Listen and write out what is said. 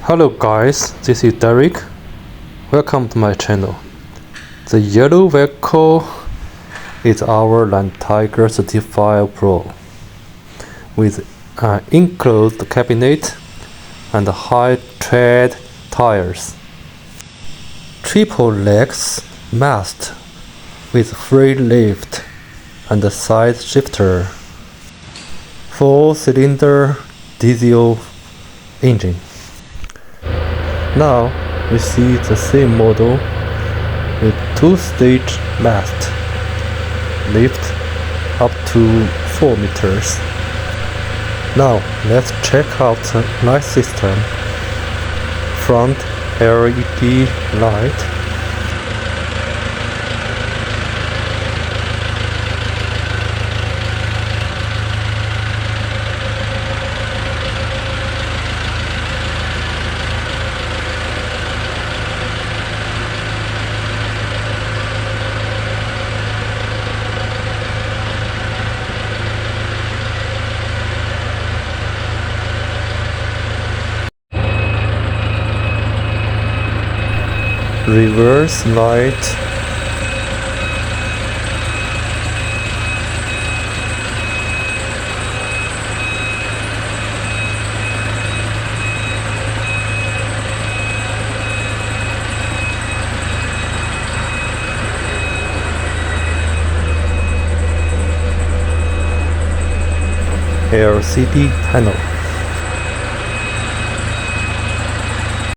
Hello guys, this is Derek. Welcome to my channel. The yellow vehicle is our Landtiger35Pro with an enclosed cabinet and high tread tires. Triple legs mast with free lift and side shifter. 4-cylinder diesel engine. Now we see the same model with 2-stage mast, lift up to 4 meters. Now let's check out the light system. Front LED light, reverse light, LCD panel.